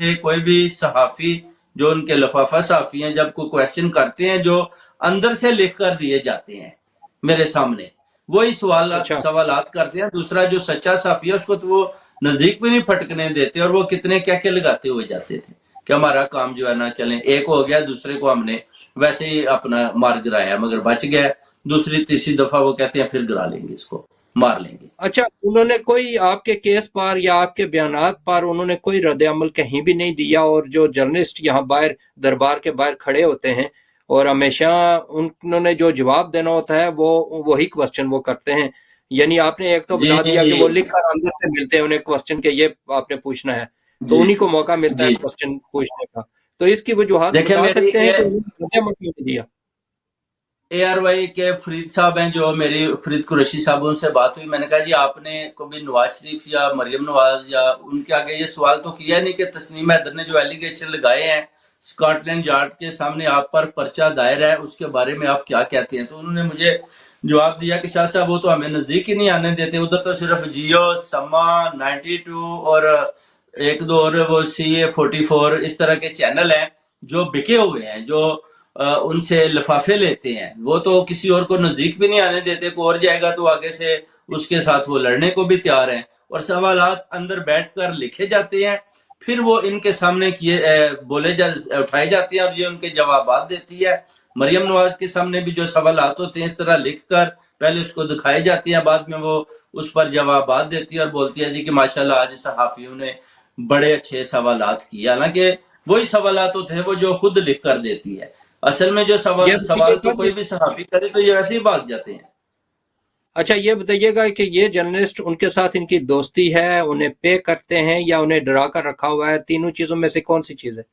تھے کوئی بھی صحافی جو ان کے لفافہ صحافی ہیں جب کوئی کویشچن کرتے ہیں جو اندر سے لکھ کر دیے جاتے ہیں میرے سامنے وہی اچھا سوالات کرتے ہیں. دوسرا جو سچا صحافی ہے اس کو تو وہ نزدیک بھی نہیں پھٹکنے دیتے اور وہ کتنے کیا کیا لگاتے ہوئے جاتے تھے کہ ہمارا کام جو ہے نہ چلیں. ایک ہو گیا دوسرے کو ہم نے ویسے ہی اپنا مار گرایا مگر بچ گیا. دوسری تیسری دفعہ وہ کہتے ہیں پھر گرا لیں گے اس کو مار لیں گے. اچھا، انہوں نے کوئی آپ کے کیس پر یا آپ کے بیانات پر انہوں نے کوئی رد عمل کہیں بھی نہیں دیا، اور جو جرنلسٹ یہاں باہر دربار کے باہر کھڑے ہوتے ہیں اور ہمیشہ انہوں نے جو جواب دینا ہوتا ہے وہ وہی کوسچن وہ کرتے ہیں؟ یعنی آپ نے ایک تو جی بتا دیا کہ جی وہ لکھ کر اندر سے ملتے ہیں انہیں کوسچن کہ یہ آپ نے پوچھنا ہے، تو جی انہی کو موقع ملتا ہے جی کوسچن پوچھنے کا. تو اس کی وجوہات دیکھیں بتا میری سکتے ہیں کہ انہوں نے رد عمل کیوں نہیں دیا؟ اے آر وائی کے فرید صاحب ہیں جو میری فرید قریشی صاحب ان سے بات ہوئی. میں نے کہا جی آپ نے کبھی نواز شریف یا مریم نواز یا ان کے آگے یہ سوال تو کیا نہیں کہ تسنیم حیدر نے جو ایلیگیشن لگائے ہیں اسکاٹ لینڈ یارڈ کے سامنے آپ پر پرچہ دائر ہے اس کے بارے میں آپ کیا کہتے ہیں؟ تو انہوں نے مجھے جواب دیا کہ شاہ صاحب وہ تو ہمیں نزدیک ہی نہیں آنے دیتے. ادھر تو صرف جیو سما 92 اور ایک دو اور وہ سی اے 44 اس طرح کے چینل ہیں جو بکے ہوئے ہیں جو ان سے لفافے لیتے ہیں. وہ تو کسی اور کو نزدیک بھی نہیں آنے دیتے. کوئی اور جائے گا تو آگے سے اس کے ساتھ وہ لڑنے کو بھی تیار ہیں اور سوالات اندر بیٹھ کر لکھے جاتے ہیں پھر وہ ان کے سامنے اٹھائے جاتے ہیں اور یہ ان کے جوابات دیتی ہے. مریم نواز کے سامنے بھی جو سوالات ہوتے ہیں اس طرح لکھ کر پہلے اس کو دکھائے جاتی ہیں بعد میں وہ اس پر جوابات دیتی ہے اور بولتی ہے جی کہ ماشاءاللہ آج صحافیوں نے بڑے اچھے سوالات کیے. حالانکہ وہی سوالات ہوتے ہیں وہ جو خود لکھ کر دیتی ہے. اصل میں جو یہ سوال بتائیے تو گا کوئی کہ بھی صحافی کرے تو یہ ایسے ہی بھاگ جاتے ہیں. اچھا یہ بتائیے گا کہ یہ جرنلسٹ ان کے ساتھ ان کی دوستی ہے، انہیں پے کرتے ہیں یا انہیں ڈرا کر رکھا ہوا ہے؟ تینوں چیزوں میں سے کون سی چیز ہے؟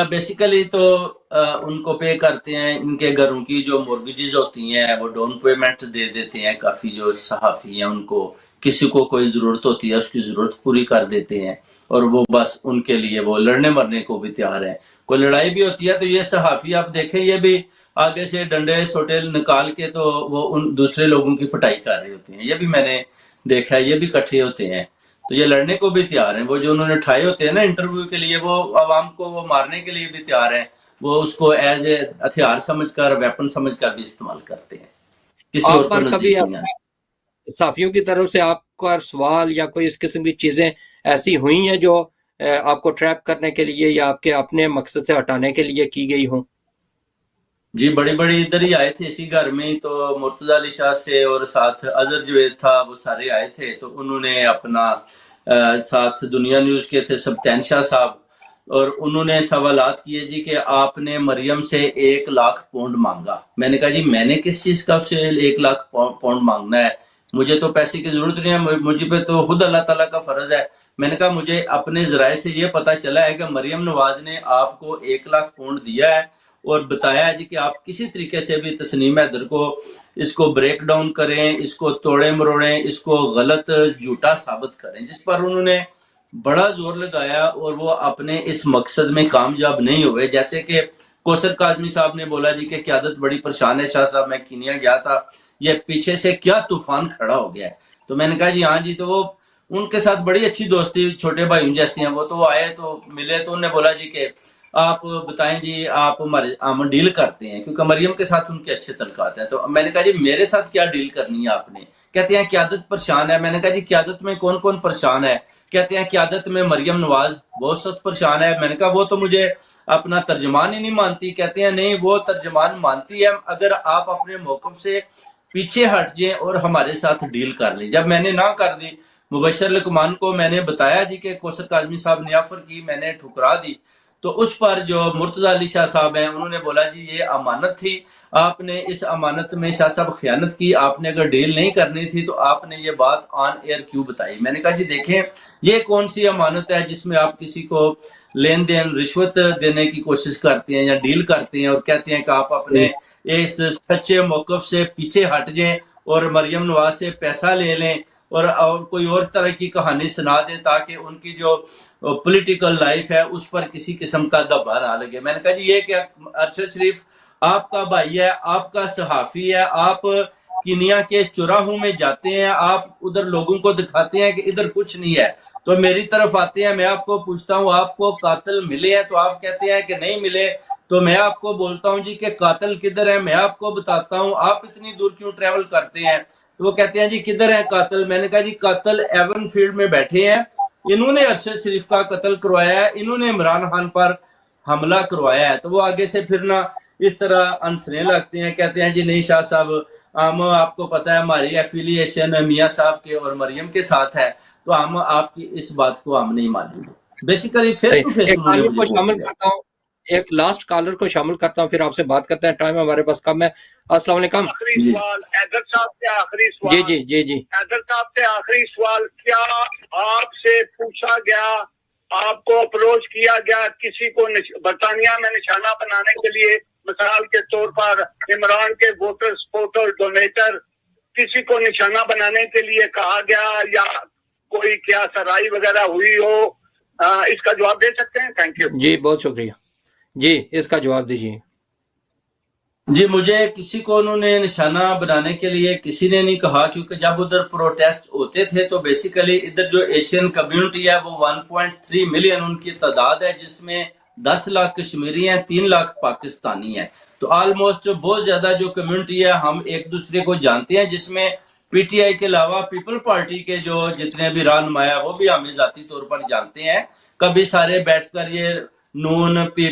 بیسیکلی تو ان کو پے کرتے ہیں. ان کے گھروں کی جو مورگیجز ہوتی ہیں وہ ڈاؤن پیمنٹ دے دیتے ہیں. کافی جو صحافی ہیں ان کو کسی کو کوئی ضرورت ہوتی ہے اس کی ضرورت پوری کر دیتے ہیں اور وہ بس ان کے لیے وہ لڑنے مرنے کو بھی تیار ہیں. کوئی لڑائی بھی ہوتی ہے تو یہ صحافی آپ دیکھیں یہ بھی آگے سے ڈنڈے سوٹے نکال کے تو وہ ان دوسرے لوگوں کی پٹائی کر رہے ہوتے ہیں. یہ بھی میں نے دیکھا ہے. یہ بھی کٹھے ہوتے ہیں تو یہ لڑنے کو بھی تیار ہیں. وہ جو انہوں نے ٹھائے ہوتے ہیں نا انٹرویو کے لیے وہ عوام کو وہ مارنے کے لیے بھی تیار ہیں. وہ اس کو ایز اے ہتھیار سمجھ کر ویپن سمجھ کر بھی استعمال کرتے ہیں. کسی اور آپ کو پر کبھی نزدیک نہیں آنے. صحافیوں کی طرف سے آپ کا سوال یا کوئی اس قسم کی چیزیں ایسی ہوئی ہیں جو آپ کو ٹریپ کرنے کے لیے یا آپ کے اپنے مقصد سے ہٹانے کے لیے کی گئی ہوں؟ جی بڑی بڑی ادھر ہی آئے تھے اسی گھر میں ہی. تو مرتضی علی شاہ سے اور ساتھ اظہر جوید تھا وہ سارے آئے تھے. تو انہوں نے اپنا ساتھ دنیا نیوز کے تھے سبتین شاہ صاحب اور انہوں نے سوالات کیے جی کہ آپ نے مریم سے 1,00,000 پاؤنڈ مانگا. میں نے کہا جی میں نے کس چیز کا اسے 1,00,000 پاؤنڈ مانگنا ہے؟ مجھے تو پیسے کی ضرورت نہیں ہے. مجھے پہ تو خود اللہ تعالیٰ کا فرض ہے. میں نے کہا مجھے اپنے ذرائع سے یہ پتا چلا ہے کہ مریم نواز نے آپ کو 1,00,000 پاؤنڈ دیا ہے اور بتایا ہے جی کہ آپ کسی طریقے سے بھی تسنیم حیدر کو اس کو بریک ڈاؤن کریں اس کو توڑیں مروڑیں اس کو غلط جھوٹا ثابت کریں. جس پر انہوں نے بڑا زور لگایا اور وہ اپنے اس مقصد میں کامیاب نہیں ہوئے. جیسے کہ کوثر کاظمی صاحب نے بولا جی کہ قیادت بڑی پریشان ہے شاہ صاحب میں کینیا گیا تھا یہ پیچھے سے کیا طوفان کھڑا ہو گیا ہے. تو میں نے کہا جی ہاں جی. تو وہ ان کے ساتھ بڑی اچھی دوستی چھوٹے بھائیوں جیسی ہیں. وہ تو آئے تو ملے تو انہوں نے بولا جی کہ آپ بتائیں جی آپ ہم ڈیل کرتے ہیں کیونکہ مریم کے ساتھ ان کے اچھے تعلقات ہیں. تو میں نے کہا جی میرے ساتھ کیا ڈیل کرنی ہے آپ نے؟ کہتے ہیں قیادت پریشان ہے. میں نے کہا جی قیادت میں کون کون پریشان ہے؟ کہتے ہیں قیادت میں مریم نواز بہت سخت پریشان ہے. میں نے کہا وہ تو مجھے اپنا ترجمان ہی نہیں مانتی. کہتے ہیں نہیں وہ ترجمان مانتی ہے اگر آپ اپنے موقف سے پیچھے ہٹ جائیں اور ہمارے ساتھ ڈیل کر لیں. جب میں نے نہ کر دی مبشر لقمان کو میں نے بتایا جی کہ کوثر کاظمی صاحب نے آفر کی میں نے ٹھکرا دی. تو اس پر جو مرتضی علی شاہ صاحب ہیں انہوں نے بولا جی یہ امانت تھی آپ نے اس امانت میں شاہ صاحب خیانت کی. آپ نے اگر ڈیل نہیں کرنی تھی تو آپ نے یہ بات آن ایئر کیوں بتائی؟ میں نے کہا جی دیکھیں یہ کون سی امانت ہے جس میں آپ کسی کو لین دین رشوت دینے کی کوشش کرتے ہیں یا ڈیل کرتے ہیں اور کہتے ہیں کہ آپ اپنے اس سچے موقف سے پیچھے ہٹ جائیں اور مریم نواز سے پیسہ لے لیں اور کوئی اور طرح کی کہانی سنا دیں تاکہ ان کی جو پولیٹیکل لائف ہے اس پر کسی قسم کا دبا نہ لگے. میں نے کہا جی یہ کیا ارشد شریف آپ کا بھائی ہے آپ کا صحافی ہے آپ کینیا کے چوراہوں میں جاتے ہیں آپ ادھر لوگوں کو دکھاتے ہیں کہ ادھر کچھ نہیں ہے. تو میری طرف آتے ہیں, میں آپ کو پوچھتا ہوں آپ کو قاتل ملے ہیں, تو آپ کہتے ہیں کہ نہیں ملے. تو میں آپ کو بولتا ہوں جی کہ قاتل کدھر ہے, میں آپ کو بتاتا ہوں, آپ اتنی دور کیوں ٹریول کرتے ہیں. تو وہ کہتے ہیں جی کدھر ہے قاتل. میں نے کہا جی قاتل ایون فیلڈ میں بیٹھے ہیں, انہوں نے ارشد شریف کا قتل کروایا ہے, انہوں نے عمران خان پر حملہ کروایا ہے. تو وہ آگے سے پھر نہ اس طرح ہنسنے لگتے ہیں, کہتے ہیں جی نہیں شاہ صاحب, ہم آپ کو پتہ ہے ہماری ایفیلیشن میاں صاحب کے اور مریم کے ساتھ ہے, تو ہم آپ کی اس بات کو ہم نہیں مانیں گے. بیسیکلی فیس ٹو فیس ایک انہوں نے کالر مجھے کو بول شامل دیا. کرتا ہوں, ایک لاسٹ کالر کو شامل کرتا ہوں, پھر آپ سے بات کرتے ہیں, ٹائم ہمارے پاس کم ہے. السلام علیکم. آخری سوال حیدر صاحب سے, آخری سوال. جی جی جی جی حیدر صاحب سے آخری سوال, کیا آپ سے پوچھا گیا, آپ کو اپروچ کیا گیا کسی کو برطانیہ میں نشانہ بنانے کے لیے, مثال کے طور پر عمران کے ووٹر سپورٹر ڈونیٹر, کسی کو نشانہ بنانے کے لیے کہا گیا, یا کوئی کیا سرائی وغیرہ ہوئی ہو؟ اس کا جواب دے سکتے ہیں؟ Thank you. جی بہت شکریہ. جی اس کا جواب دیجیے. جی مجھے کسی کو انہوں نے نشانہ بنانے کے لیے کسی نے نہیں کہا, کیونکہ جب ادھر پروٹیسٹ ہوتے تھے تو بیسیکلی ادھر جو ایشین کمیونٹی ہے وہ 1.3 ملین ان کی تعداد ہے, جس میں 10 لاکھ کشمیری ہیں, 3 لاکھ پاکستانی ہیں. تو آلموسٹ بہت زیادہ جو کمیونٹی ہے ہم ایک دوسرے کو جانتے ہیں, جس میں پی ٹی آئی کے علاوہ پیپل پارٹی کے جو جتنے بھی رہنما وہ بھی ہمیں ذاتی طور پر جانتے ہیں. کبھی سارے بیٹھ کر یہ نون پی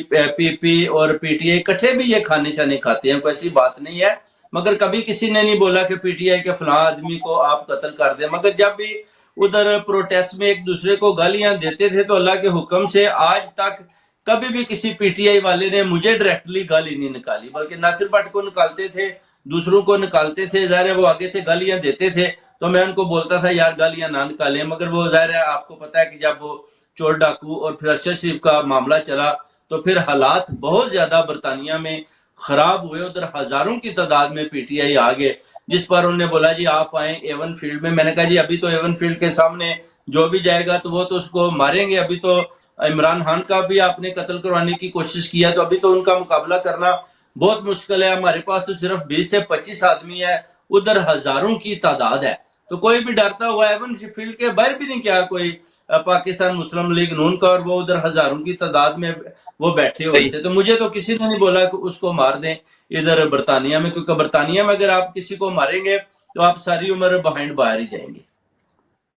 پی اور پی ٹی آئی کٹھے بھی یہ کھانے شانے کھاتے ہیں, کوئی ایسی بات نہیں ہے. مگر کبھی کسی نے نہیں بولا کہ پی ٹی آئی کے فلاں آدمی کو آپ قتل کر دیں. مگر جب بھی ادھر پروٹیسٹ میں ایک دوسرے کو گالیاں دیتے تھے تو اللہ کے حکم سے آج تک کبھی بھی کسی پی ٹی آئی والے نے مجھے ڈائریکٹلی گالی نہیں نکالی, بلکہ ناصر بٹ کو نکالتے تھے, دوسروں کو نکالتے تھے. ظاہر ہے وہ آگے سے گالیاں دیتے تھے تو میں ان کو بولتا تھا یار گالیاں نہ نکالیں, مگر وہ ظاہر ہے آپ کو پتا ہے کہ جب وہ چور ڈاکو اور پھر ارشد شریف کا معاملہ چلا تو پھر حالات بہت زیادہ برطانیہ میں خراب ہوئے. ادھر ہزاروں کی تعداد میں پی ٹی آئی آگے, جس پر انہوں نے بولا جی آپ آئیں ایون فیلڈ میں. میں نے کہا جی ابھی تو ایون فیلڈ کے سامنے جو بھی جائے گا تو وہ تو اس کو ماریں گے. ابھی تو عمران خان کا بھی آپ نے قتل کروانے کی کوشش کیا, تو ابھی تو ان کا مقابلہ کرنا بہت مشکل ہے. ہمارے پاس تو صرف 20 سے 25 آدمی ہے, ادھر ہزاروں کی تعداد ہے. تو کوئی بھی ڈرتا ہوا ایون فیلڈ کے باہر بھی نہیں کیا کوئی پاکستان مسلم لیگ نون کا, اور وہ ادھر ہزاروں کی تعداد میں وہ بیٹھے ہوئے تھے. تو مجھے تو کسی نے نہیں بولا کہ اس کو مار دیں ادھر برطانیہ میں, کیونکہ برطانیہ میں اگر آپ کسی کو ماریں گے تو آپ ساری عمر بہائنڈ باہر ہی جائیں گے.